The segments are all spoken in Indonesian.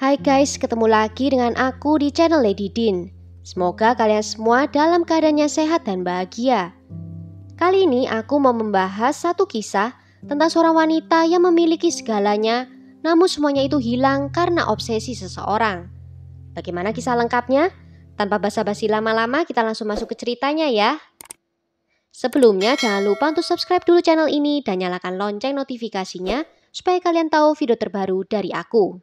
Hai guys, ketemu lagi dengan aku di channel Lady Din. Semoga kalian semua dalam keadaannya sehat dan bahagia. Kali ini aku mau membahas satu kisah tentang seorang wanita yang memiliki segalanya, namun semuanya itu hilang karena obsesi seseorang. Bagaimana kisah lengkapnya? Tanpa basa-basi lama-lama, kita langsung masuk ke ceritanya ya. Sebelumnya jangan lupa untuk subscribe dulu channel ini dan nyalakan lonceng notifikasinya supaya kalian tahu video terbaru dari aku.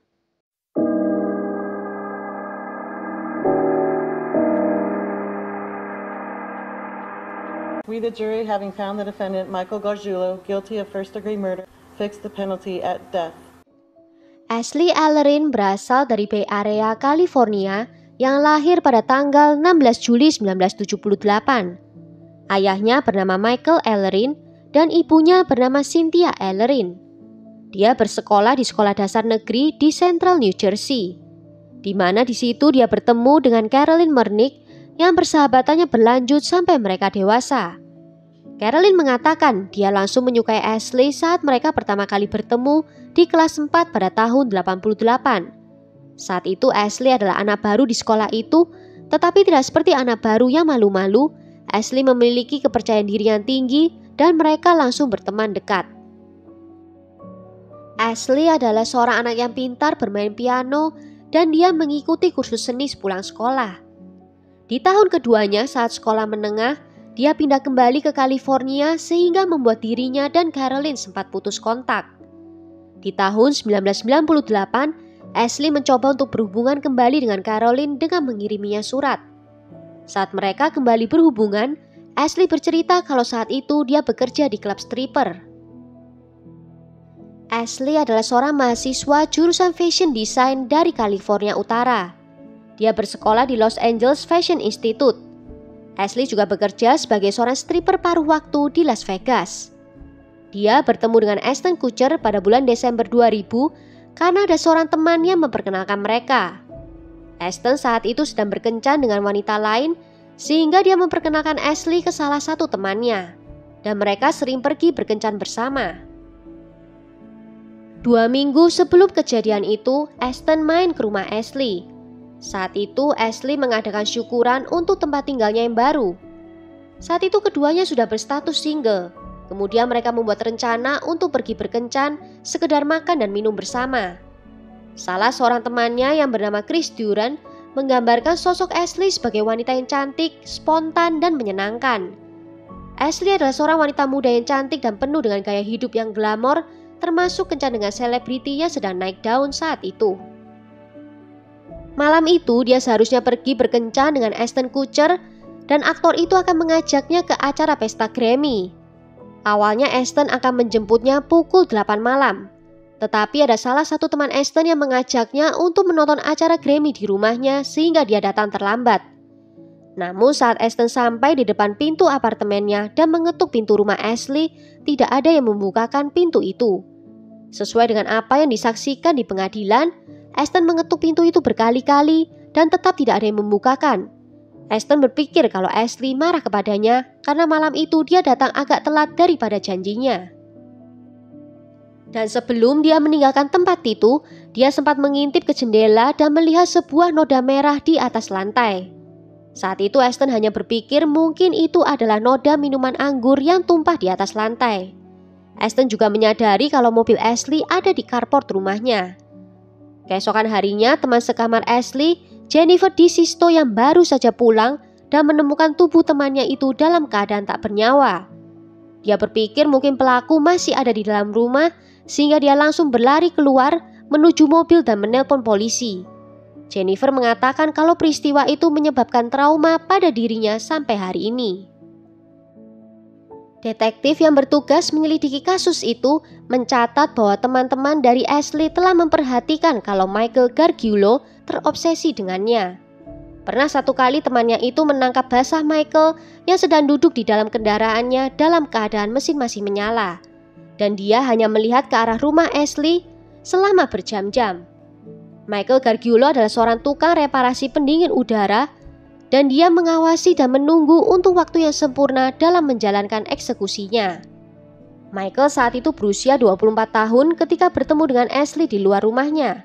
We, the jury, having found the defendant, Michael Gargiulo, guilty of first-degree murder, fixed the penalty at death. Ashley Ellerin berasal dari Bay Area, California, yang lahir pada tanggal 16 Juli 1978. Ayahnya bernama Michael Ellerin dan ibunya bernama Cynthia Ellerin. Dia bersekolah di sekolah dasar negeri di Central New Jersey, di mana di situ dia bertemu dengan Carolyn Mernick yang persahabatannya berlanjut sampai mereka dewasa. Carolyn mengatakan dia langsung menyukai Ashley saat mereka pertama kali bertemu di kelas 4 pada tahun 88. Saat itu Ashley adalah anak baru di sekolah itu, tetapi tidak seperti anak baru yang malu-malu. Ashley memiliki kepercayaan diri yang tinggi dan mereka langsung berteman dekat. Ashley adalah seorang anak yang pintar bermain piano dan dia mengikuti kursus seni sepulang sekolah. Di tahun keduanya saat sekolah menengah, dia pindah kembali ke California sehingga membuat dirinya dan Carolyn sempat putus kontak. Di tahun 1998, Ashley mencoba untuk berhubungan kembali dengan Carolyn dengan mengiriminya surat. Saat mereka kembali berhubungan, Ashley bercerita kalau saat itu dia bekerja di klub stripper. Ashley adalah seorang mahasiswa jurusan fashion design dari California Utara. Dia bersekolah di Los Angeles Fashion Institute. Ashley juga bekerja sebagai seorang stripper paruh waktu di Las Vegas. Dia bertemu dengan Ashton Kutcher pada bulan Desember 2000 karena ada seorang teman yang memperkenalkan mereka. Ashton saat itu sedang berkencan dengan wanita lain sehingga dia memperkenalkan Ashley ke salah satu temannya. Dan mereka sering pergi berkencan bersama. 2 minggu sebelum kejadian itu, Ashton main ke rumah Ashley. Saat itu Ashley mengadakan syukuran untuk tempat tinggalnya yang baru. Saat itu keduanya sudah berstatus single. Kemudian mereka membuat rencana untuk pergi berkencan, sekedar makan dan minum bersama. Salah seorang temannya yang bernama Chris Duran menggambarkan sosok Ashley sebagai wanita yang cantik, spontan dan menyenangkan. Ashley adalah seorang wanita muda yang cantik dan penuh dengan gaya hidup yang glamor, termasuk kencan dengan selebriti yang sedang naik daun saat itu. Malam itu dia seharusnya pergi berkencan dengan Ashton Kutcher dan aktor itu akan mengajaknya ke acara pesta Grammy. Awalnya Ashton akan menjemputnya pukul 8 malam. Tetapi ada salah satu teman Ashton yang mengajaknya untuk menonton acara Grammy di rumahnya sehingga dia datang terlambat. Namun saat Ashton sampai di depan pintu apartemennya dan mengetuk pintu rumah Ashley, tidak ada yang membukakan pintu itu. Sesuai dengan apa yang disaksikan di pengadilan, Ashton mengetuk pintu itu berkali-kali dan tetap tidak ada yang membukakan. Ashton berpikir kalau Ashley marah kepadanya karena malam itu dia datang agak telat daripada janjinya. Dan sebelum dia meninggalkan tempat itu, dia sempat mengintip ke jendela dan melihat sebuah noda merah di atas lantai. Saat itu Ashton hanya berpikir mungkin itu adalah noda minuman anggur yang tumpah di atas lantai. Ashton juga menyadari kalau mobil Ashley ada di carport rumahnya. Keesokan harinya, teman sekamar Ashley, Jennifer DeSisto yang baru saja pulang dan menemukan tubuh temannya itu dalam keadaan tak bernyawa. Dia berpikir mungkin pelaku masih ada di dalam rumah sehingga dia langsung berlari keluar menuju mobil dan menelpon polisi. Jennifer mengatakan kalau peristiwa itu menyebabkan trauma pada dirinya sampai hari ini. Detektif yang bertugas menyelidiki kasus itu mencatat bahwa teman-teman dari Ashley telah memperhatikan kalau Michael Gargiulo terobsesi dengannya. Pernah satu kali temannya itu menangkap basah Michael yang sedang duduk di dalam kendaraannya dalam keadaan mesin masih menyala. Dan dia hanya melihat ke arah rumah Ashley selama berjam-jam. Michael Gargiulo adalah seorang tukang reparasi pendingin udara dan dia mengawasi dan menunggu untuk waktu yang sempurna dalam menjalankan eksekusinya. Michael saat itu berusia 24 tahun ketika bertemu dengan Ashley di luar rumahnya.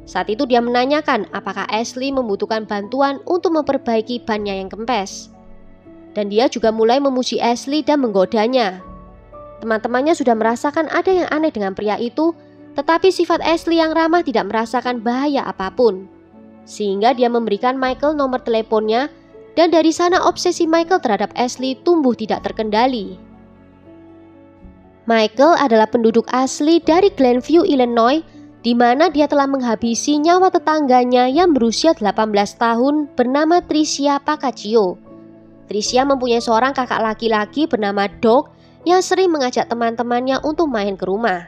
Saat itu dia menanyakan apakah Ashley membutuhkan bantuan untuk memperbaiki bannya yang kempes. Dan dia juga mulai memuji Ashley dan menggodanya. Teman-temannya sudah merasakan ada yang aneh dengan pria itu, tetapi sifat Ashley yang ramah tidak merasakan bahaya apapun. Sehingga dia memberikan Michael nomor teleponnya, dan dari sana obsesi Michael terhadap Ashley tumbuh tidak terkendali. Michael adalah penduduk asli dari Glenview, Illinois, di mana dia telah menghabisi nyawa tetangganya yang berusia 18 tahun bernama Tricia Pacaccio. Tricia mempunyai seorang kakak laki-laki bernama Doug yang sering mengajak teman-temannya untuk main ke rumah.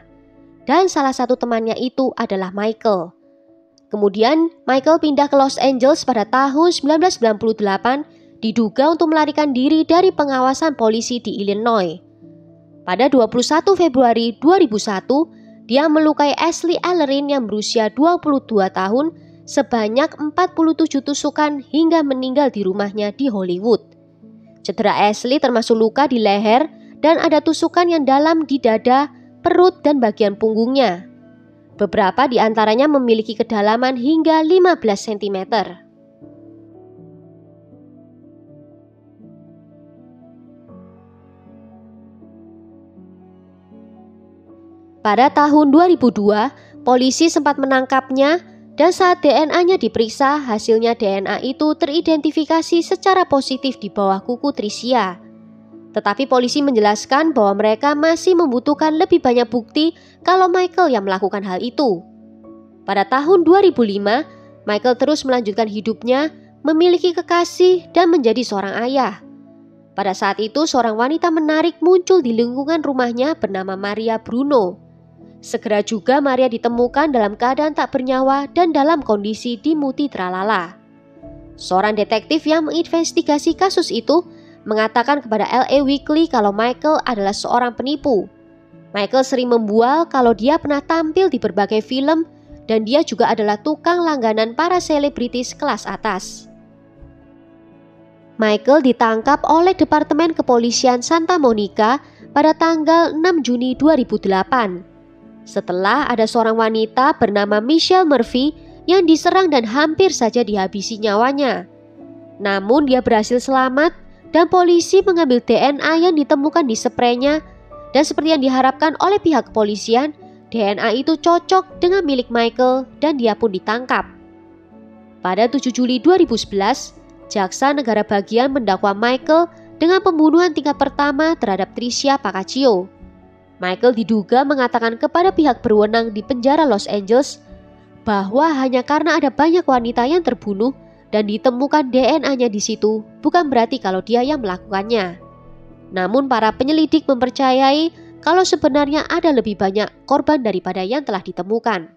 Dan salah satu temannya itu adalah Michael. Kemudian Michael pindah ke Los Angeles pada tahun 1998, diduga untuk melarikan diri dari pengawasan polisi di Illinois. Pada 21 Februari 2001, dia melukai Ashley Ellerin yang berusia 22 tahun sebanyak 47 tusukan hingga meninggal di rumahnya di Hollywood. Cedera Ashley termasuk luka di leher dan ada tusukan yang dalam di dada, perut, dan bagian punggungnya. Beberapa di antaranya memiliki kedalaman hingga 15 cm. Pada tahun 2002, polisi sempat menangkapnya dan saat DNA-nya diperiksa, hasilnya DNA itu teridentifikasi secara positif di bawah kuku Tricia. Tetapi polisi menjelaskan bahwa mereka masih membutuhkan lebih banyak bukti kalau Michael yang melakukan hal itu. Pada tahun 2005, Michael terus melanjutkan hidupnya, memiliki kekasih, dan menjadi seorang ayah. Pada saat itu, seorang wanita menarik muncul di lingkungan rumahnya bernama Maria Bruno. Segera juga Maria ditemukan dalam keadaan tak bernyawa dan dalam kondisi dimuti tralala. Seorang detektif yang menginvestigasi kasus itu mengatakan kepada LA Weekly kalau Michael adalah seorang penipu. Michael sering membual kalau dia pernah tampil di berbagai film dan dia juga adalah tukang langganan para selebritis kelas atas. Michael ditangkap oleh Departemen Kepolisian Santa Monica pada tanggal 6 Juni 2008. Setelah ada seorang wanita bernama Michelle Murphy yang diserang dan hampir saja dihabisi nyawanya. Namun dia berhasil selamat dan polisi mengambil DNA yang ditemukan di spraynya dan seperti yang diharapkan oleh pihak kepolisian, DNA itu cocok dengan milik Michael dan dia pun ditangkap. Pada 7 Juli 2011, Jaksa Negara Bagian mendakwa Michael dengan pembunuhan tingkat pertama terhadap Tricia Pacaccio. Michael diduga mengatakan kepada pihak berwenang di penjara Los Angeles bahwa hanya karena ada banyak wanita yang terbunuh dan ditemukan DNA-nya di situ, bukan berarti kalau dia yang melakukannya. Namun para penyelidik mempercayai kalau sebenarnya ada lebih banyak korban daripada yang telah ditemukan.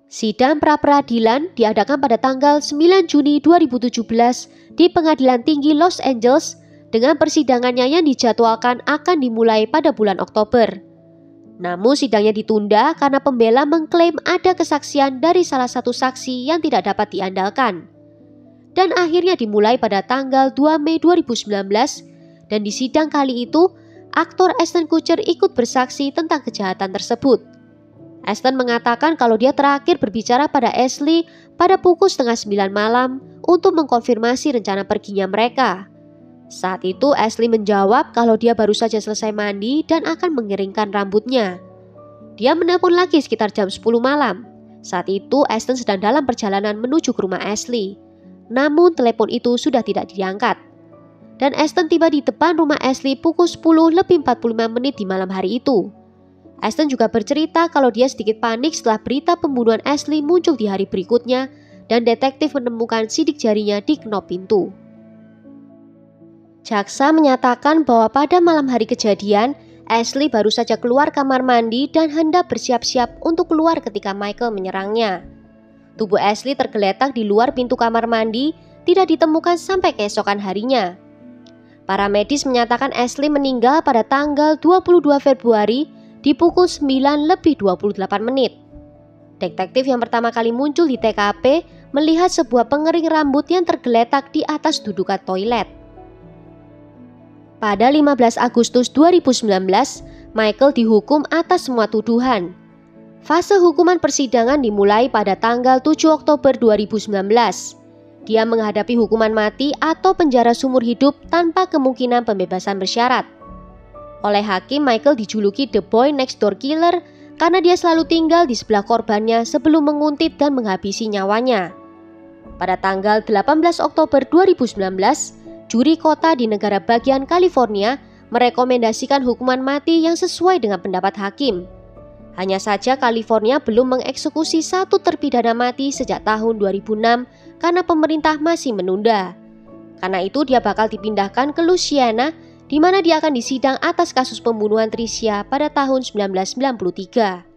Sidang pra-peradilan diadakan pada tanggal 9 Juni 2017 di Pengadilan Tinggi Los Angeles dengan persidangannya yang dijadwalkan akan dimulai pada bulan Oktober. Namun sidangnya ditunda karena pembela mengklaim ada kesaksian dari salah satu saksi yang tidak dapat diandalkan. Dan akhirnya dimulai pada tanggal 2 Mei 2019 dan di sidang kali itu, aktor Ashton Kutcher ikut bersaksi tentang kejahatan tersebut. Ashton mengatakan kalau dia terakhir berbicara pada Ashley pada pukul 8:30 malam untuk mengkonfirmasi rencana perginya mereka. Saat itu Ashley menjawab kalau dia baru saja selesai mandi dan akan mengeringkan rambutnya. Dia menelpon lagi sekitar jam 10 malam. Saat itu Ashton sedang dalam perjalanan menuju ke rumah Ashley. Namun telepon itu sudah tidak diangkat. Dan Ashton tiba di depan rumah Ashley pukul 10:45 di malam hari itu. Ashton juga bercerita kalau dia sedikit panik setelah berita pembunuhan Ashley muncul di hari berikutnya dan detektif menemukan sidik jarinya di knop pintu. Jaksa menyatakan bahwa pada malam hari kejadian, Ashley baru saja keluar kamar mandi dan hendak bersiap-siap untuk keluar ketika Michael menyerangnya. Tubuh Ashley tergeletak di luar pintu kamar mandi, tidak ditemukan sampai keesokan harinya. Para medis menyatakan Ashley meninggal pada tanggal 22 Februari di pukul 9:28. Detektif yang pertama kali muncul di TKP melihat sebuah pengering rambut yang tergeletak di atas dudukan toilet. Pada 15 Agustus 2019, Michael dihukum atas semua tuduhan. Fase hukuman persidangan dimulai pada tanggal 7 Oktober 2019. Dia menghadapi hukuman mati atau penjara seumur hidup tanpa kemungkinan pembebasan bersyarat. Oleh hakim, Michael dijuluki The Boy Next Door Killer karena dia selalu tinggal di sebelah korbannya sebelum menguntit dan menghabisi nyawanya. Pada tanggal 18 Oktober 2019, juri kota di negara bagian California merekomendasikan hukuman mati yang sesuai dengan pendapat hakim. Hanya saja California belum mengeksekusi satu terpidana mati sejak tahun 2006 karena pemerintah masih menunda. Karena itu dia bakal dipindahkan ke Louisiana, di mana dia akan disidang atas kasus pembunuhan Tricia pada tahun 1993.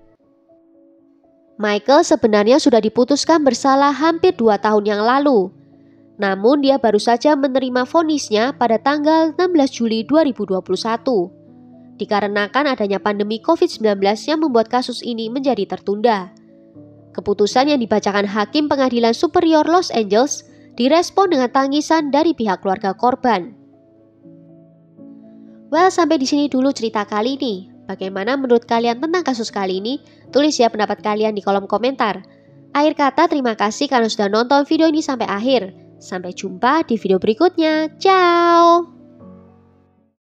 Michael sebenarnya sudah diputuskan bersalah hampir 2 tahun yang lalu. Namun dia baru saja menerima vonisnya pada tanggal 16 Juli 2021. Dikarenakan adanya pandemi COVID-19 yang membuat kasus ini menjadi tertunda. Keputusan yang dibacakan Hakim Pengadilan Superior Los Angeles direspon dengan tangisan dari pihak keluarga korban. Well, sampai di sini dulu cerita kali ini. Bagaimana menurut kalian tentang kasus kali ini? Tulis ya pendapat kalian di kolom komentar. Akhir kata, terima kasih karena sudah nonton video ini sampai akhir. Sampai jumpa di video berikutnya. Ciao!